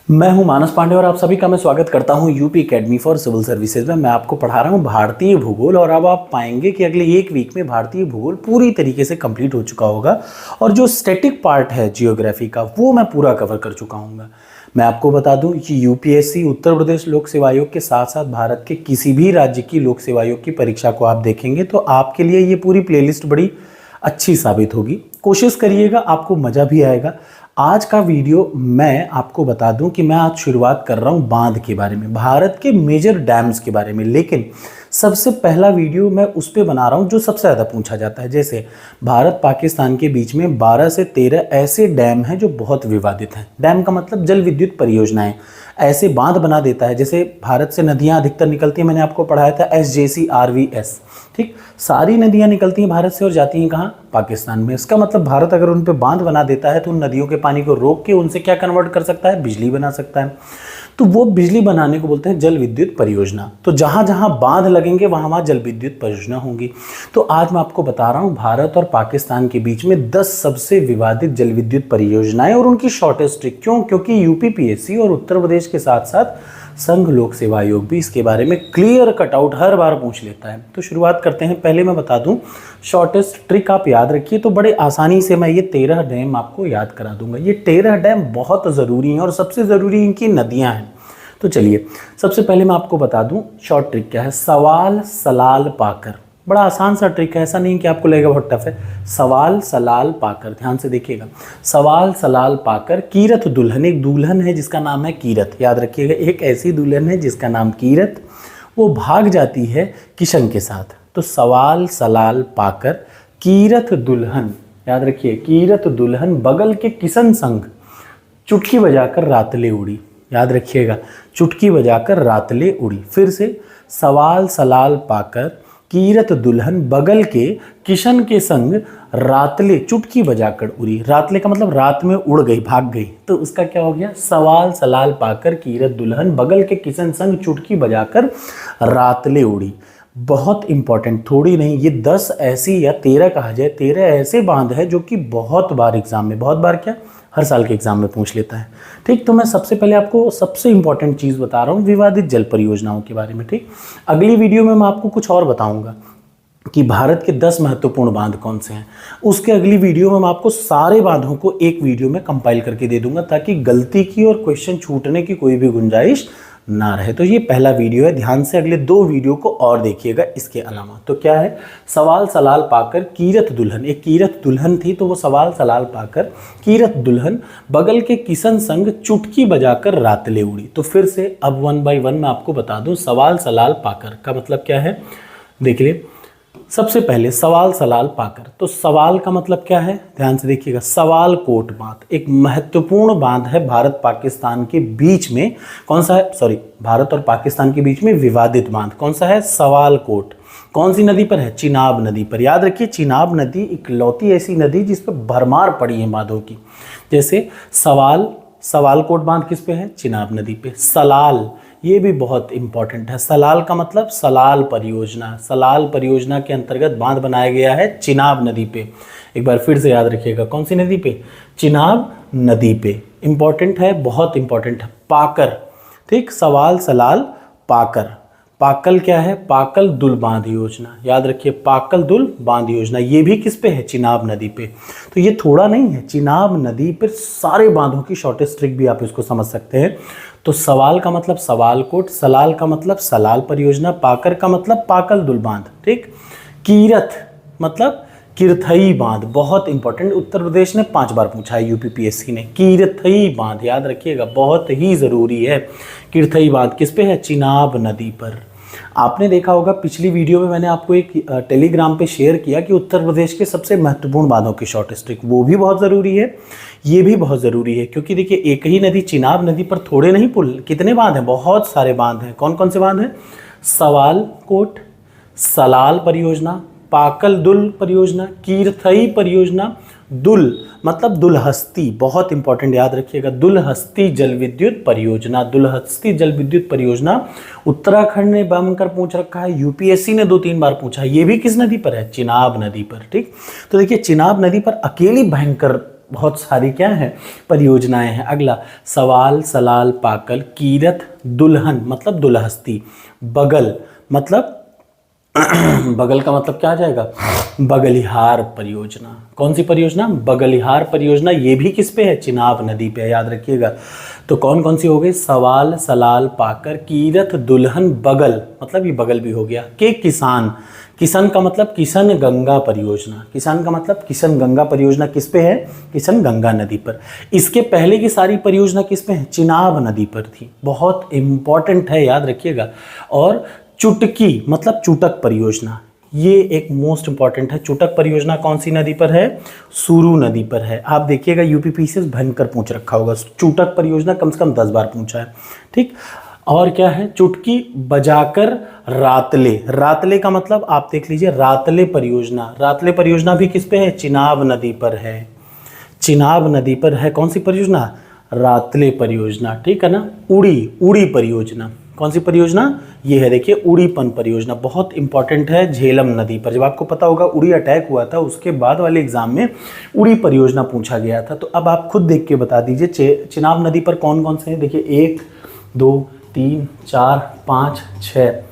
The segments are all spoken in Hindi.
मैं हूं मानस पांडे और आप सभी का मैं स्वागत करता हूं UP Academy for Civil Services में। मैं आपको पढ़ा रहा हूं भारतीय भूगोल और अब आप पाएंगे कि अगले एक वीक में भारतीय भूगोल पूरी तरीके से कंप्लीट हो चुका होगा और जो स्टैटिक पार्ट है जियोग्राफी का वो मैं पूरा कवर कर चुका हूँ। मैं आपको बता दूं कि यूपीएससी उत्तर प्रदेश लोक सेवा आयोग के साथ साथ भारत के किसी भी राज्य की लोक सेवा आयोग की परीक्षा को आप देखेंगे तो आपके लिए ये पूरी प्लेलिस्ट बड़ी अच्छी साबित होगी। कोशिश करिएगा, आपको मज़ा भी आएगा। आज का वीडियो मैं आपको बता दूं कि मैं आज शुरुआत कर रहा हूं बांध के बारे में, भारत के मेजर डैम्स के बारे में, लेकिन सबसे पहला वीडियो मैं उस पे बना रहा हूं जो सबसे ज़्यादा पूछा जाता है। जैसे भारत पाकिस्तान के बीच में 12 से 13 ऐसे डैम हैं जो बहुत विवादित हैं। डैम का मतलब जल विद्युत परियोजनाएं, ऐसे बांध बना देता है। जैसे भारत से नदियां अधिकतर निकलती हैं, मैंने आपको पढ़ाया था SJCRVS, ठीक। सारी नदियां निकलती हैं भारत से और जाती हैं कहाँ? पाकिस्तान में। इसका मतलब भारत अगर उन पे बांध बना देता है तो उन नदियों के पानी को रोक के उनसे क्या कन्वर्ट कर सकता है? बिजली बना सकता है। तो वो बिजली बनाने को बोलते हैं जल विद्युत परियोजना। तो जहां जहां बांध लगेंगे वहां वहां जल विद्युत परियोजना होंगी। तो आज मैं आपको बता रहा हूं भारत और पाकिस्तान के बीच में 10 सबसे विवादित जल विद्युत परियोजनाएं और उनकी शॉर्टेस्ट ट्रिक। क्यों? क्योंकि यूपीपीएससी और उत्तर प्रदेश के साथ साथ संघ लोक सेवा आयोग भी इसके बारे में क्लियर कटआउट हर बार पूछ लेता है। तो शुरुआत करते हैं। पहले मैं बता दूं शॉर्टेस्ट ट्रिक आप याद रखिए, तो बड़े आसानी से मैं ये 13 डैम आपको याद करा दूंगा। ये 13 डैम बहुत ज़रूरी हैं और सबसे ज़रूरी इनकी नदियां हैं। तो चलिए सबसे पहले मैं आपको बता दूं शॉर्ट ट्रिक क्या है। सवाल सलाल पाकर, बड़ा आसान सा ट्रिक है, ऐसा नहीं कि आपको लगेगा बहुत टफ है। सवाल सलाल पाकर, ध्यान से देखिएगा। सवाल सलाल पाकर कीरत दुल्हन, एक दुल्हन है जिसका नाम है कीरत, याद रखिएगा। एक ऐसी दुल्हन है जिसका नाम कीरत, वो भाग जाती है किशन के साथ। तो सवाल सलाल पाकर कीरत दुल्हन, याद रखिए, कीरत दुल्हन बगल के किशन संग चुटकी बजाकर रातले उड़ी, याद रखिएगा, चुटकी बजाकर रातले उड़ी। फिर से सवाल सलाल पाकर कीरत दुल्हन बगल के किशन के संग रातले चुटकी बजाकर उड़ी। रातले का मतलब रात में उड़ गई, भाग गई। तो उसका क्या हो गया? सवाल सलाल पाकर कीरत दुल्हन बगल के किशन संग चुटकी बजाकर रातले उड़ी। बहुत इंपॉर्टेंट, थोड़ी नहीं, ये 10 ऐसी या 13 कहा जाए, 13 ऐसे बांध है जो कि बहुत बार एग्जाम में, बहुत बार क्या, हर साल के एग्जाम में पूछ लेता है, ठीक। तो मैं सबसे पहले आपको सबसे इंपॉर्टेंट चीज़ बता रहा हूँ विवादित जल परियोजनाओं के बारे में, ठीक। अगली वीडियो में मैं आपको कुछ और बताऊंगा कि भारत के 10 महत्वपूर्ण बांध कौन से हैं। उसके अगली वीडियो में मैं आपको सारे बांधों को एक वीडियो में कंपाइल करके दे दूंगा ताकि गलती की और क्वेश्चन छूटने की कोई भी गुंजाइश ना रहे। तो ये पहला वीडियो है, ध्यान से अगले 2 वीडियो को और देखिएगा। इसके अलावा तो क्या है? सवाल सलाल पाकर कीरत दुल्हन, एक कीरत दुल्हन थी तो वो सवाल सलाल पाकर कीरत दुल्हन बगल के किशन संग चुटकी बजाकर रातले उड़ी। तो फिर से अब 1 बाय 1 मैं आपको बता दूं सवाल सलाल पाकर का मतलब क्या है। देख लिए, सबसे पहले सवाल सलाल पाकर, तो सवाल का मतलब क्या है? ध्यान से देखिएगा, सवाल कोट बांध एक महत्वपूर्ण बांध है भारत पाकिस्तान के बीच में। कौन सा है? सॉरी, भारत और पाकिस्तान के बीच में विवादित बांध कौन सा है? सवाल कोट। कौन सी नदी पर है? चिनाब नदी पर। याद रखिए, चिनाब नदी इकलौती ऐसी नदी जिस पर भरमार पड़ी है बांधों की। जैसे सवाल कोट बांध किस पे है? चिनाब नदी पे। सलाल, ये भी बहुत इंपॉर्टेंट है। सलाल का मतलब सलाल परियोजना, सलाल परियोजना के अंतर्गत बांध बनाया गया है चिनाब नदी पे। एक बार फिर से याद रखिएगा, कौन सी नदी पे? चिनाब नदी पे। इंपॉर्टेंट है, बहुत इंपॉर्टेंट है। पाकर, ठीक, सवाल सलाल पाकर। पाकल क्या है? पाकल दुल बांध योजना, याद रखिए, पाकल दुल बांध योजना। ये भी किस पे है? चिनाब नदी पे। तो ये थोड़ा नहीं है, चिनाब नदी पर सारे बांधों की शॉर्टेस्ट ट्रिक भी आप इसको समझ सकते हैं। तो सवाल का मतलब सवाल कोट, सलाल का मतलब सलाल परियोजना, पाकर का मतलब पाकल दुल बांध, ठीक। कीरत मतलब किरथई बांध, बहुत इंपॉर्टेंट, उत्तर प्रदेश ने 5 बार पूछा है यूपीपीएससी ने। किरथई बांध, याद रखिएगा, बहुत ही ज़रूरी है। किरथई बांध किस पे है? चिनाब नदी पर। आपने देखा होगा पिछली वीडियो में मैंने आपको एक टेलीग्राम पे शेयर किया कि उत्तर प्रदेश के सबसे महत्वपूर्ण बांधों की शॉर्टेस्ट ट्रिक, वो भी बहुत ज़रूरी है, ये भी बहुत ज़रूरी है। क्योंकि देखिए, एक ही नदी चिनाब नदी पर थोड़े नहीं पुल, कितने बांध हैं? बहुत सारे बांध हैं। कौन कौन से बांध हैं? सवाल कोट, सलाल परियोजना, पाकल दुल परियोजना, कीरथई परियोजना, दुल मतलब दुलहस्ती, बहुत इंपॉर्टेंट, याद रखिएगा, दुलहस्ती जल विद्युत परियोजना। दुलहस्ती जल विद्युत परियोजना उत्तराखंड ने बनकर पूछ रखा है, यूपीएससी ने 2-3 बार पूछा है। ये भी किस नदी पर है? चिनाब नदी पर, ठीक। तो देखिए, चिनाब नदी पर अकेली भयंकर बहुत सारी क्या है परियोजनाएं हैं। अगला सवाल सलाल पाकल, कीरत दुल्हन मतलब दुल्हस्ती, बगल मतलब बगल का मतलब क्या आ जाएगा, बगलिहार परियोजना। कौन सी परियोजना, बगलिहार परियोजना। ये भी किस पे है, चिनाब नदी पे है, याद रखिएगा। तो कौन कौन सी हो गई, सवाल सलाल पाकर, कीरत दुल्हन, बगल मतलब ये बगल भी हो गया। के किसान, किसान का मतलब किशन गंगा परियोजना, किसान का मतलब किशन गंगा परियोजना किस पे है, किशन गंगा नदी पर। इसके पहले की सारी परियोजना किस पे है, चिनाब नदी पर थी, बहुत इंपॉर्टेंट है, याद रखिएगा। और चुटकी मतलब चुटक परियोजना, ये एक मोस्ट इंपॉर्टेंट है। चुटक परियोजना कौन सी नदी पर है, सुरू नदी पर है। आप देखिएगा यूपीपीसीएस भयंकर पूछ रखा होगा, चुटक परियोजना कम से कम 10 बार पूछा है, ठीक। और क्या है, चुटकी बजाकर रातले, रातले का मतलब आप देख लीजिए, रातले परियोजना, रातले परियोजना भी किस पे है, चिनाब नदी पर है, चिनाब नदी पर है। कौन सी परियोजना, रातले परियोजना, ठीक है ना। उड़ी, उड़ी परियोजना, कौन सी परियोजना, ये है देखिए उड़ीपन परियोजना, बहुत इंपॉर्टेंट है, झेलम नदी पर। जब आपको पता होगा उड़ी अटैक हुआ था, उसके बाद वाले एग्जाम में उड़ी परियोजना पूछा गया था। तो अब आप खुद देख के बता दीजिए चिनाब नदी पर कौन कौन से हैं। देखिए 1 2 3 4 5 6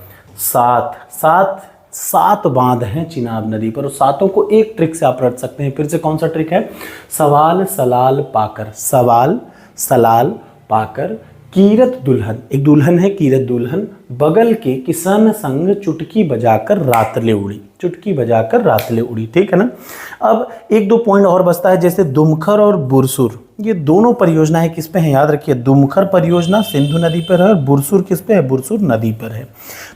7 7 बांध हैं चिनाब नदी पर, और सातों को एक ट्रिक से आप रट सकते हैं। फिर से कौन सा ट्रिक है, सवाल सलाल पाकर, सवाल सलाल पाकर, कीरत दुल्हन, एक दुल्हन है कीरत दुल्हन, बगल के किसान संग चुटकी बजाकर रातले उड़ी, चुटकी बजाकर रातले उड़ी, ठीक है ना। अब 1-2 पॉइंट और बचता है, जैसे दुमखर और बुरसुर, ये दोनों परियोजनाएं किस पे हैं, याद रखिए। दुमखर परियोजना सिंधु नदी पर है और बुरसुर किस पे है, बुरसुर नदी पर है।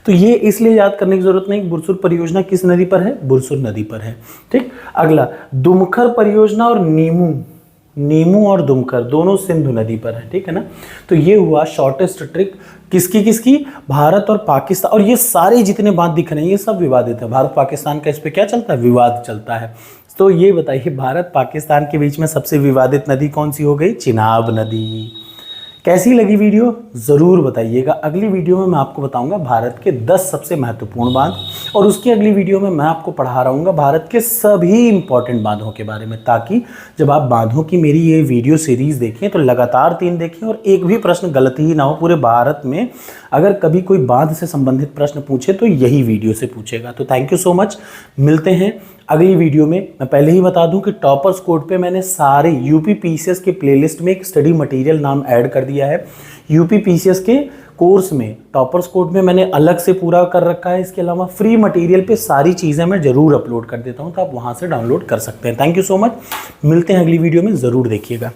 तो ये इसलिए याद करने की जरूरत नहीं, बुरसुर परियोजना किस नदी पर है, बुरसुर नदी पर है, ठीक। अगला दुमखर परियोजना और नीमू, नीमू और दुमकर दोनों सिंधु नदी पर है, ठीक है ना। तो ये हुआ शॉर्टेस्ट ट्रिक, किसकी किसकी, भारत और पाकिस्तान। और ये सारे जितने बात दिख रहे हैं ये सब विवादित है, भारत पाकिस्तान का इस पे क्या चलता है, विवाद चलता है। तो ये बताइए भारत पाकिस्तान के बीच में सबसे विवादित नदी कौन सी हो गई, चिनाब नदी। कैसी लगी वीडियो ज़रूर बताइएगा। अगली वीडियो में मैं आपको बताऊंगा भारत के 10 सबसे महत्वपूर्ण बांध, और उसकी अगली वीडियो में मैं आपको पढ़ा रहा हूँ भारत के सभी इंपॉर्टेंट बांधों के बारे में, ताकि जब आप बांधों की मेरी ये वीडियो सीरीज़ देखें तो लगातार 3 देखें और एक भी प्रश्न गलत ही ना हो। पूरे भारत में अगर कभी कोई बांध से संबंधित प्रश्न पूछे तो यही वीडियो से पूछेगा। तो थैंक यू सो मच, मिलते हैं अगली वीडियो में। मैं पहले ही बता दूं कि टॉपर्स कोड पे मैंने सारे यूपीपीसीएस के प्लेलिस्ट में एक स्टडी मटेरियल नाम ऐड कर दिया है। यूपीपीसीएस के कोर्स में टॉपर्स कोड में मैंने अलग से पूरा कर रखा है। इसके अलावा फ्री मटेरियल पे सारी चीज़ें मैं ज़रूर अपलोड कर देता हूं, तो आप वहां से डाउनलोड कर सकते हैं। थैंक यू सो मच, मिलते हैं अगली वीडियो में, ज़रूर देखिएगा।